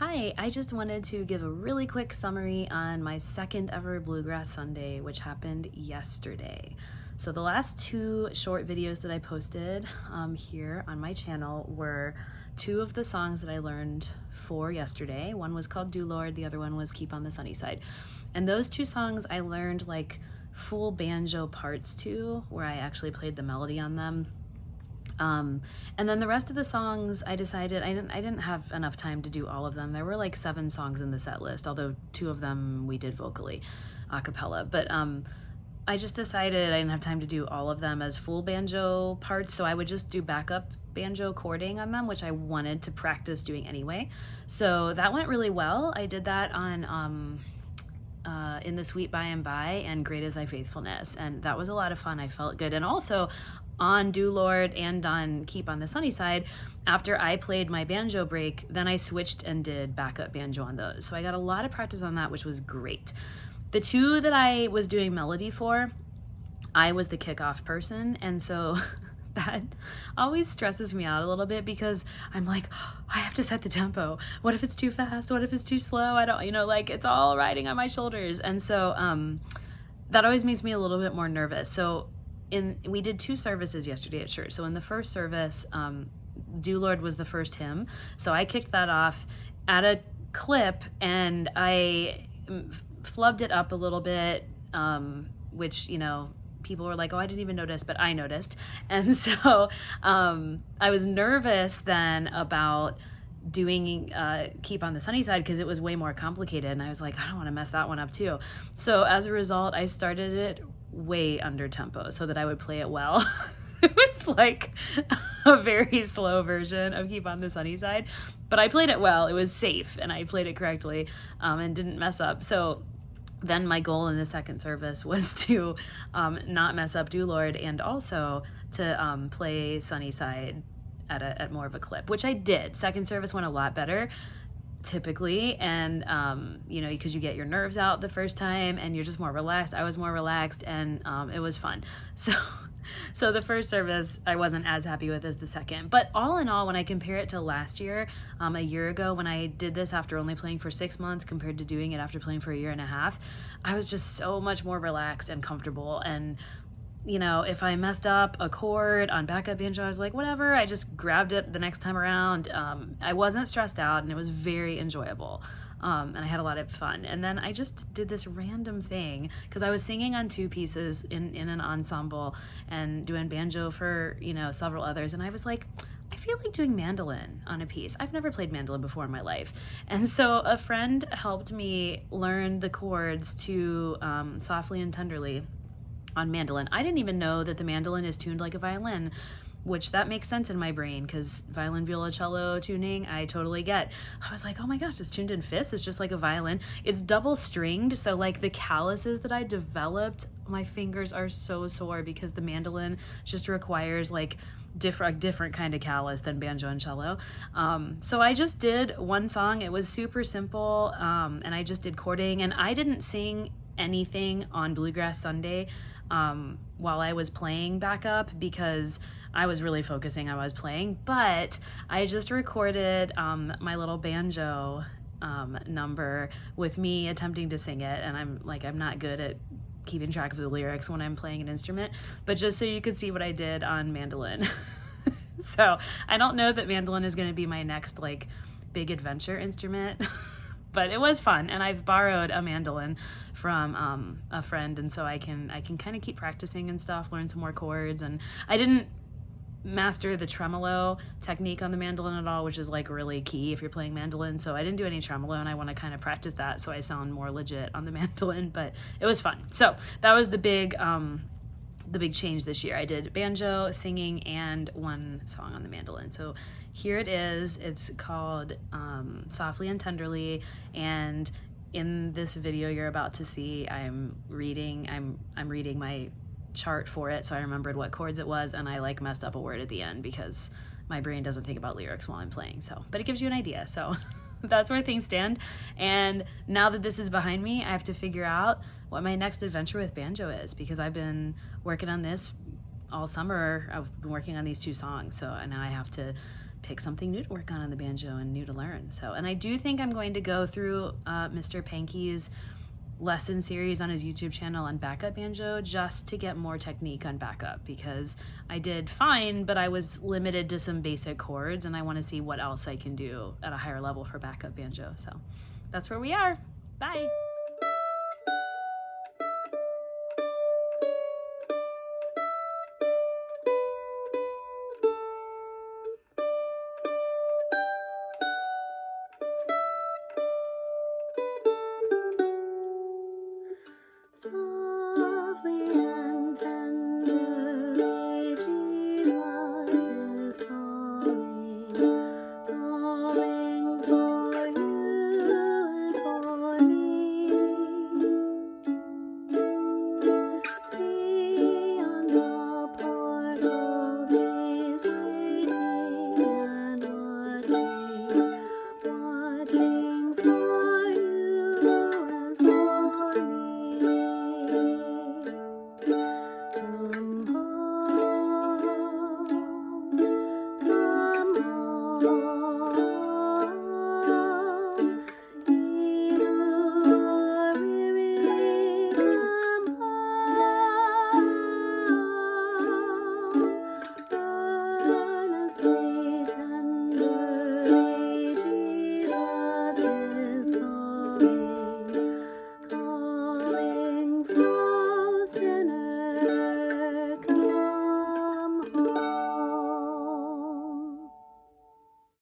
Hi, I just wanted to give a really quick summary on my second ever Bluegrass Sunday, which happened yesterday. So the last two short videos that I posted here on my channel were two of the songs that I learned for yesterday. One was called Do Lord, the other one was Keep on the Sunny Side. And those two songs I learned like full banjo parts to, where I actually played the melody on them. And then the rest of the songs, I decided I didn't have enough time to do all of them. There were like 7 songs in the set list, although 2 of them we did vocally, a cappella. But I just decided I didn't have time to do all of them as full banjo parts, so I would just do backup banjo chording on them, which I wanted to practice doing anyway. So that went really well. I did that on In the Sweet By and By and Great Is Thy Faithfulness, and that was a lot of fun. I felt good. And also on Do Lord and on Keep on the Sunny Side, after I played my banjo break, then I switched and did backup banjo on those. So I got a lot of practice on that, which was great. The 2 that I was doing melody for, I was the kickoff person, and so that always stresses me out a little bit because I'm like, oh, I have to set the tempo. What if it's too fast? What if it's too slow? I don't, like it's all riding on my shoulders. And so that always makes me a little bit more nervous. So we did 2 services yesterday at church. So in the first service, Do Lord was the first hymn. So I kicked that off at a clip and I flubbed it up a little bit, which, people were like, oh, I didn't even notice, but I noticed. And so I was nervous then about doing Keep on the Sunny Side because it was way more complicated. And I was like, I don't want to mess that one up too. So as a result, I started it way under tempo so that I would play it well. It was like a very slow version of Keep on the Sunny Side, but I played it well. It was safe and I played it correctly and didn't mess up. So then my goal in the second service was to not mess up Do Lord and also to play Sunny Side at more of a clip, which I did. Second service went a lot better typically, and because you get your nerves out the first time and you're just more relaxed. I was more relaxed and it was fun. So the first service I wasn't as happy with as the second, but all in all, when I compare it to last year, a year ago when I did this after only playing for 6 months compared to doing it after playing for a year and a half, I was just so much more relaxed and comfortable. And if I messed up a chord on backup banjo, I was like, whatever, I just grabbed it the next time around. I wasn't stressed out and it was very enjoyable. And I had a lot of fun. And then I just did this random thing because I was singing on 2 pieces in an ensemble and doing banjo for, several others. And I was like, I feel like doing mandolin on a piece. I've never played mandolin before in my life. And so a friend helped me learn the chords to Softly and Tenderly on mandolin. I didn't even know that the mandolin is tuned like a violin, which that makes sense in my brain because violin, viola, cello tuning, I totally get. I was like, oh my gosh, it's tuned in fifths. It's just like a violin. It's double stringed. So like the calluses that I developed, my fingers are so sore because the mandolin just requires like a different kind of callus than banjo and cello. So I just did one song. It was super simple. And I just did chording, and I didn't sing anything on Bluegrass Sunday while I was playing backup because I was really focusing on what I was playing, but I just recorded my little banjo number with me attempting to sing it, and I'm not good at keeping track of the lyrics when I'm playing an instrument, but just so you could see what I did on mandolin. So I don't know that mandolin is going to be my next like big adventure instrument. But it was fun, and I've borrowed a mandolin from a friend, and so I can kind of keep practicing and stuff, learn some more chords. And I didn't master the tremolo technique on the mandolin at all, which is like really key if you're playing mandolin. So I didn't do any tremolo, and I want to kind of practice that so I sound more legit on the mandolin. But it was fun. So that was the big change this year. I did banjo, singing, and one song on the mandolin. So here it is. It's called Softly and Tenderly, and in this video you're about to see, I'm reading my chart for it, so I remembered what chords it was, and I like messed up a word at the end because my brain doesn't think about lyrics while I'm playing. So, but it gives you an idea. So that's where things stand. And now that this is behind me, I have to figure out what my next adventure with banjo is, because I've been working on this all summer. I've been working on these 2 songs, so now I have to pick something new to work on the banjo and new to learn. So, and I do think I'm going to go through Mr. Pankey's lesson series on his YouTube channel on backup banjo just to get more technique on backup, because I did fine, but I was limited to some basic chords, and I want to see what else I can do at a higher level for backup banjo. So that's where we are. Bye.